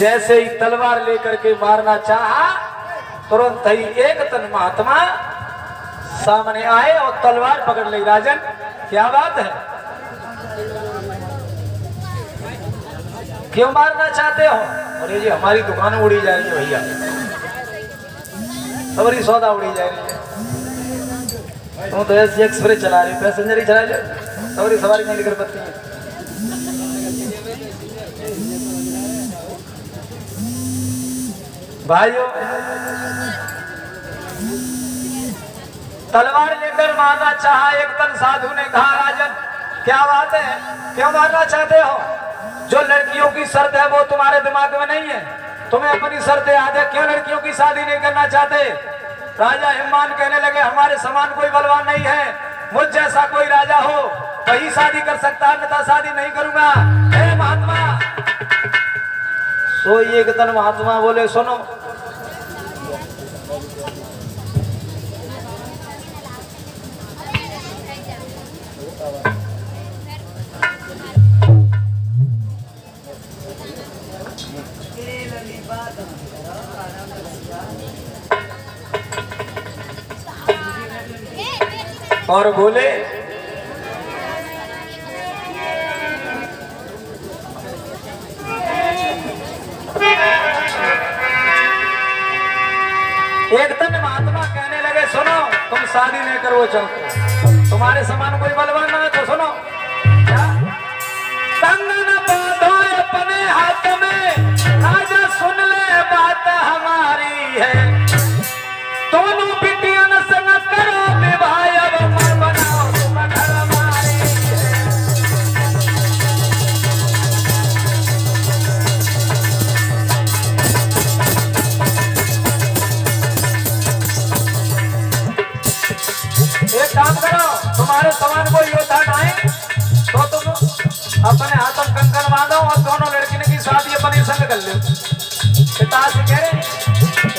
जैसे ही तलवार लेकर के मारना चाहा, तुरंत ही एक तन महात्मा सामने आए और तलवार पकड़ ली। राजन, क्या बात है, क्यों मारना चाहते हो? अरे जी, हमारी दुकान उड़ी जा रही है भैया, हमारी सौदा उड़ी जा रही है। तुम तो ऐसी एक्सप्रेस चला रही, पैसेंजर ही चला लो, सवारी सवारी नहीं लेकर पत्ती है। भाइयों, तलवार लेकर मारना चाहा एक तन साधु ने कहा, राजन क्या बात है, क्यों मारना चाहते हो? जो लड़कियों की शर्त है वो तुम्हारे दिमाग में नहीं है, तुम्हें अपनी शर्त याद है, क्यों लड़कियों की शादी नहीं करना चाहते? राजा हिमान कहने लगे, हमारे समान कोई बलवान नहीं है, मुझ जैसा कोई राजा हो वही शादी कर सकता है, अन्यथा शादी नहीं करूंगा। हे महात्मा, सो एक तन महात्मा बोले, सुनो, और बोले, एक तन महात्मा कहने लगे, सुनो, तुम शादी नहीं करो, चलते तुम्हारे समान कोई बलवान ना है, तो सुनो, कंगन बांधो अपने हाथ में, राजा सुन ले बात हमारी है, दोनों बिटिया न संग करो विवाह, अब मन बनाओ तुम घर हमारी है। एक काम करो, तुम्हारे समान कोई योद्धा नहीं तो तुम अपने हाथों में कंकण बांधो और दोनों लड़कियों की शादी अपने संग कर लो। पिताजी कह रहे,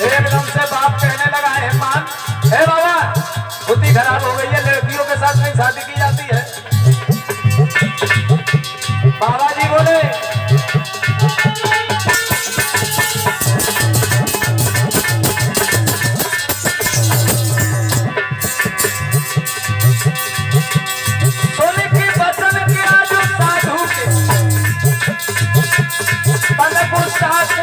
एकदम से बाप कहने लगा, है मान, हे बाबा, बुद्धि खराब हो गई है, लड़कियों के साथ नहीं शादी की जाती है। बाबा जी बोले, सोने की बचन के आज साधु के तन को साधु,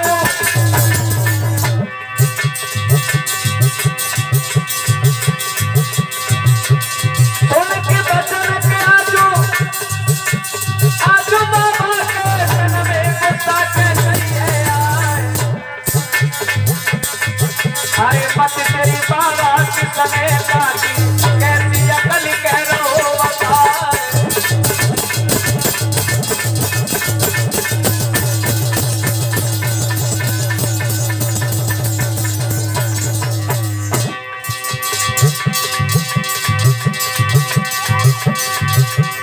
अरे मत तेरी बाबा की समय काटी, कैसी अकल कह रो बता।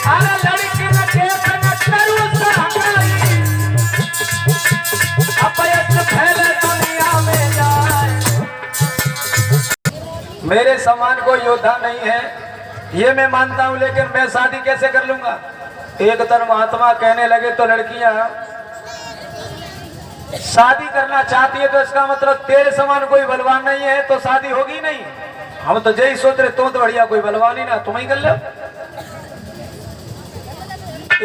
अरे लड़की न देख न करू सहाई, अपयश फैले दुनिया में जाए। मेरे समान कोई योद्धा नहीं है, ये मैं मानता हूं, लेकिन मैं शादी कैसे कर लूंगा? एक तन महात्मा कहने लगे, तो लड़कियां शादी करना चाहती है तो इसका मतलब तेरे समान कोई बलवान नहीं है तो शादी होगी नहीं। हम तो यही सोच रहे, तुम तो बढ़िया कोई बलवान ही ना, तुम ही कर लो।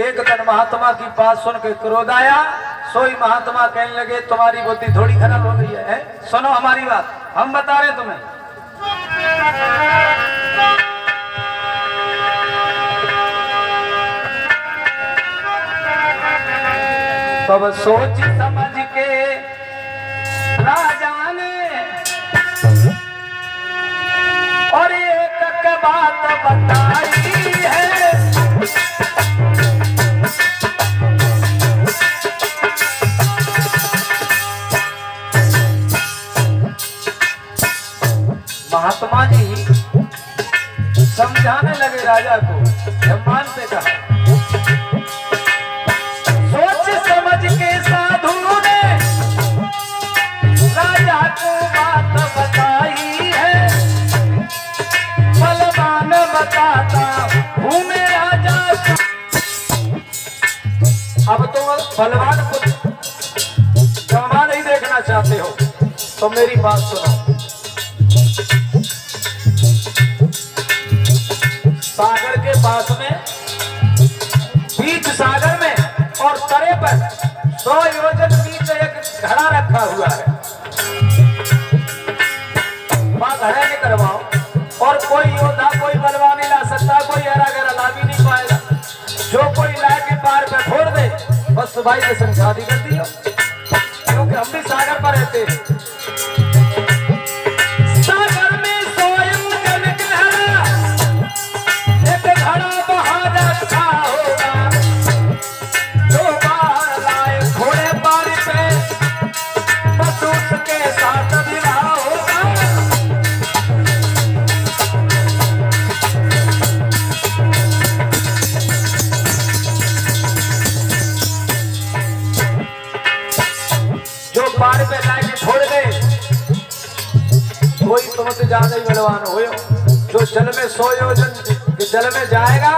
एक तन महात्मा की बात सुन के क्रोध आया, सोई महात्मा कहने लगे, तुम्हारी बुद्धि थोड़ी खराब हो गई है, सुनो हमारी बात, हम बता रहे तुम्हें। तब सोच समझ के राजा ने और एक बात बताई है, महात्मा जी समझाने लगे राजा को, हिमान से कहा, सोच समझ के साधु ने राजा को बात बताई है, बलवान बताता हूँ मैं राजा। अब तो बलवान जवान चाहते हो तो मेरी बात सुनो। सागर के पास में, बीच सागर में और तरे पर 100 योजन बीच एक घड़ा रखा हुआ है। वहां घड़े नहीं करवाओ और कोई योद्धा कोई बलवान नहीं ला सकता, कोई हरा गहरा ला भी नहीं पाएगा। जो कोई लाए के पार पे फोड़ दे बस भाई दर्शन शादी कर दियो, क्योंकि हम भी सागर पर रहते हैं। सागर में 100 योजन गहरा एक घड़ा बहा रखा होगा, जो बाहर लाए घोड़े पार पे बस उसके साथ विवाह होगा। जो पार पे लाके छोड़ दे कोई तुमसे ज्यादा ही बलवान हो। जो जल में 100 योजन जल में जाएगा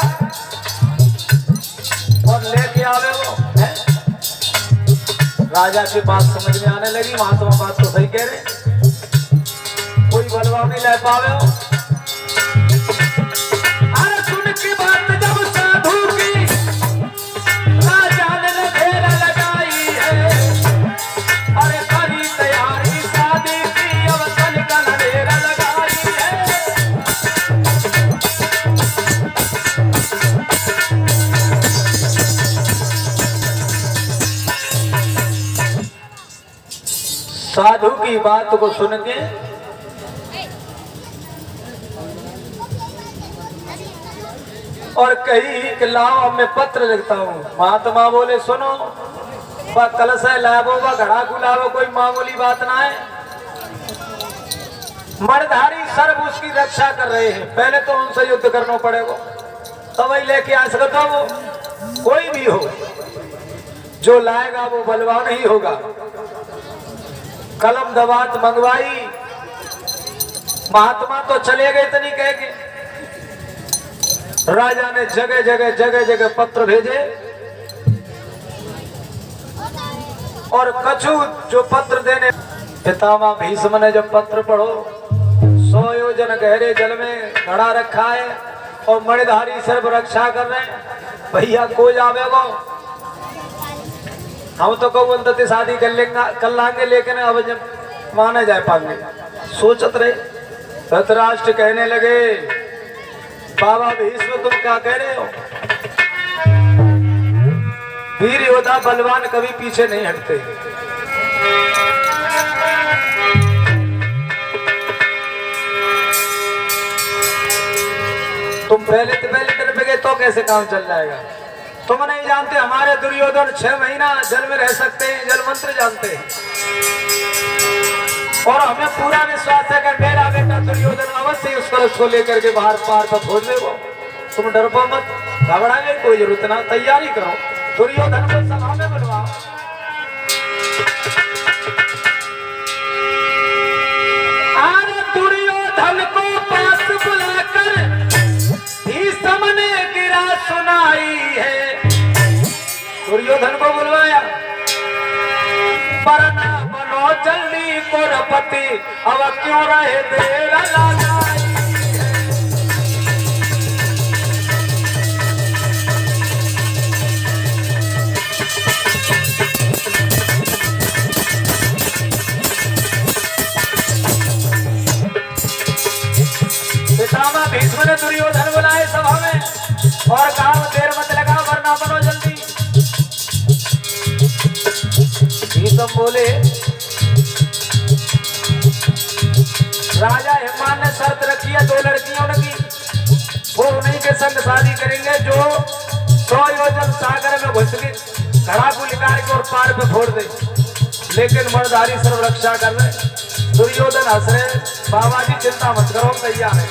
और लेके आवे वो है? राजा की बात समझ में आने लगी। महात्मा बात तो सही कह रहे, कोई बलवान नहीं ले पावे हो। अरे सुन की बात जब साधु की राजा ने घेरा लगाई है, अरे करी तैयारी शादी की अब कल का घेरा लगाई है। साधु की बात को सुन के और कही कि लाओ अब मैं पत्र लिखता हूँ। महात्मा बोले सुनो, कलश है लाभो व घड़ा गुलाबो कोई मामूली बात ना है। मर्दधारी सर्व उसकी रक्षा कर रहे हैं, पहले तो उनसे युद्ध करना पड़ेगा तब वही लेके आ सकता। वो कोई भी हो जो लाएगा वो बलवान ही होगा। कलम दवात मंगवाई, महात्मा तो चले गए इतनी कह के। राजा ने जगह जगह पत्र भेजे और कछु जो पत्र देने। पितामह भीष्म ने जब पत्र पढ़ो, 100 योजन गहरे जल में घड़ा रखा है और मणिधारी सर्व रक्षा कर रहे हैं। भैया को जावे वो, हम तो कहूँ अंततः शादी कर लांगे, लेकिन अब जब माने जाए पाएंगे। सोचत रहे धृतराष्ट्र कहने लगे, बाबा भीष्म तुम क्या कह रहे हो? वीर योद्धा बलवान कभी पीछे नहीं हटते। तुम पहले दिन पे गए तो कैसे काम चल जाएगा? तुम नहीं जानते हमारे दुर्योधन 6 महीना जल में रह सकते हैं, जल मंत्र जानते हैं। और हमें पूरा विश्वास है कि मेरा बेटा दुर्योधन अवश्य उस कलश को लेकर के बाहर पार पर खोज ले। वो तुम डर पो मत, घबराने की कोई जरूरत ना, तैयारी करो। दुर्योधन को सभा में बुलवाओ। अरे दुर्योधन को पास बुलाकर भीष्म ने गिरा सुनाई है। दुर्योधन को बुलवाया, वरना बनो जल्दी कुरपति, अब क्यों रहे देर लगाई। पितामह भीष्म ने दुर्योधन बुलाए सभा में और कहा देर मत लगा वरना बनो जल्दी। भीष्म बोले, राजा हिमान ने शर्त रखी है 2 लड़कियों की, वो उन्हीं के संग शादी करेंगे जो 100 योजन सागर में घुस के घड़ा को निकाल के और पार पे फोड़ दे। लेकिन मर्दारी सर्व रक्षा कर रहे। दुर्योधन हंस रहे, बाबा जी चिंता मत करो, तैयार है।